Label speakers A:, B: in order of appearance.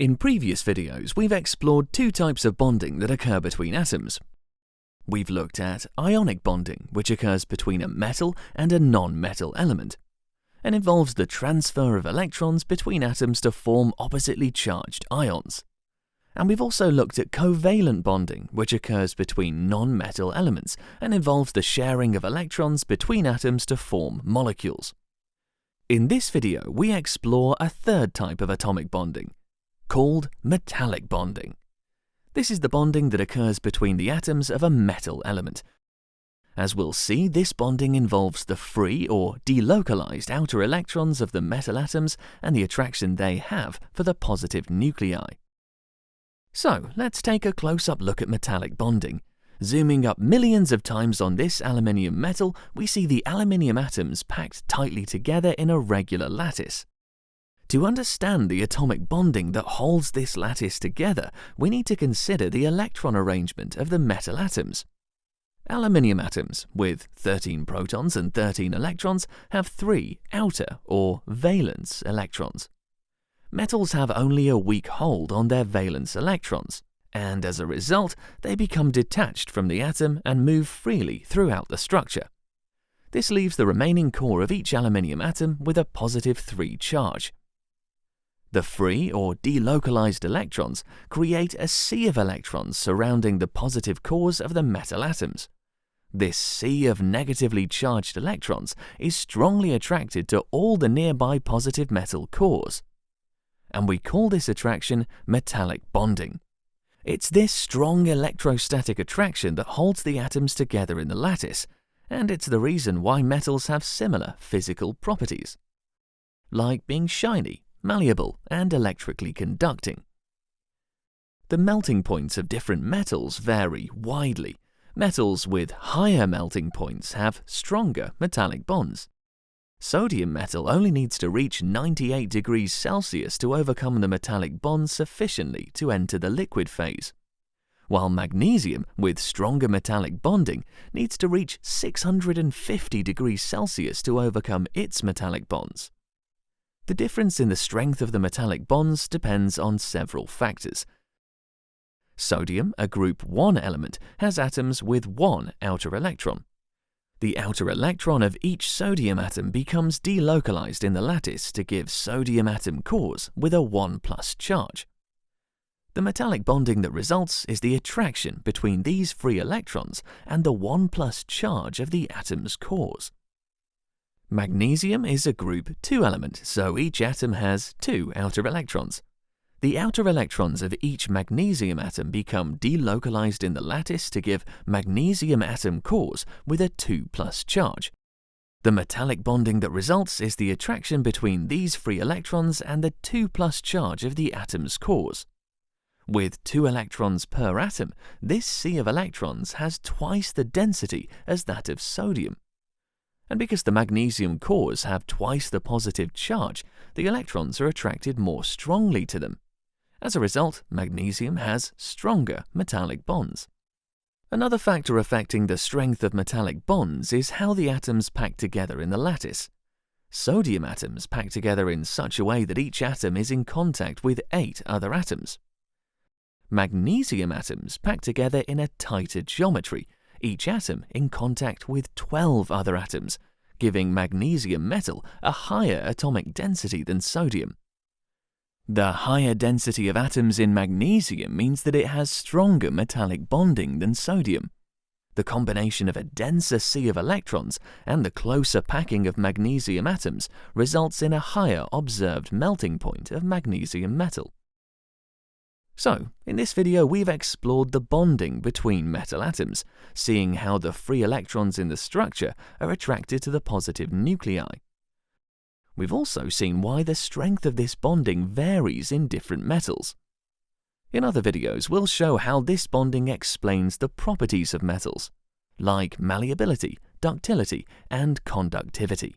A: In previous videos, we've explored two types of bonding that occur between atoms. We've looked at ionic bonding, which occurs between a metal and a non-metal element, and involves the transfer of electrons between atoms to form oppositely charged ions. And we've also looked at covalent bonding, which occurs between non-metal elements and involves the sharing of electrons between atoms to form molecules. In this video, we explore a third type of atomic bonding, called metallic bonding. This is the bonding that occurs between the atoms of a metal element. As we'll see, this bonding involves the free or delocalized outer electrons of the metal atoms and the attraction they have for the positive nuclei. So, let's take a close-up look at metallic bonding. Zooming up millions of times on this aluminium metal, we see the aluminium atoms packed tightly together in a regular lattice. To understand the atomic bonding that holds this lattice together, we need to consider the electron arrangement of the metal atoms. Aluminium atoms, with 13 protons and 13 electrons, have 3 outer or valence electrons. Metals have only a weak hold on their valence electrons, and as a result, they become detached from the atom and move freely throughout the structure. This leaves the remaining core of each aluminium atom with a positive 3 charge. The free or delocalized electrons create a sea of electrons surrounding the positive cores of the metal atoms. This sea of negatively charged electrons is strongly attracted to all the nearby positive metal cores, and we call this attraction metallic bonding. It's this strong electrostatic attraction that holds the atoms together in the lattice, and it's the reason why metals have similar physical properties, like being shiny, malleable, and electrically conducting. The melting points of different metals vary widely. Metals with higher melting points have stronger metallic bonds. Sodium metal only needs to reach 98 degrees Celsius to overcome the metallic bonds sufficiently to enter the liquid phase, while magnesium, with stronger metallic bonding, needs to reach 650 degrees Celsius to overcome its metallic bonds. The difference in the strength of the metallic bonds depends on several factors. Sodium, a group 1 element, has atoms with 1 outer electron. The outer electron of each sodium atom becomes delocalized in the lattice to give sodium atom cores with a 1+ charge. The metallic bonding that results is the attraction between these free electrons and the 1+ charge of the atom's cores. Magnesium is a group 2 element, so each atom has 2 outer electrons. The outer electrons of each magnesium atom become delocalized in the lattice to give magnesium atom cores with a 2+ charge. The metallic bonding that results is the attraction between these free electrons and the 2+ charge of the atom's cores. With 2 electrons per atom, this sea of electrons has twice the density as that of sodium. And because the magnesium cores have twice the positive charge, the electrons are attracted more strongly to them. As a result, magnesium has stronger metallic bonds. Another factor affecting the strength of metallic bonds is how the atoms pack together in the lattice. Sodium atoms pack together in such a way that each atom is in contact with 8 other atoms. Magnesium atoms pack together in a tighter geometry, each atom in contact with 12 other atoms, giving magnesium metal a higher atomic density than sodium. The higher density of atoms in magnesium means that it has stronger metallic bonding than sodium. The combination of a denser sea of electrons and the closer packing of magnesium atoms results in a higher observed melting point of magnesium metal. So, in this video we've explored the bonding between metal atoms, seeing how the free electrons in the structure are attracted to the positive nuclei. We've also seen why the strength of this bonding varies in different metals. In other videos, we'll show how this bonding explains the properties of metals, like malleability, ductility, and conductivity.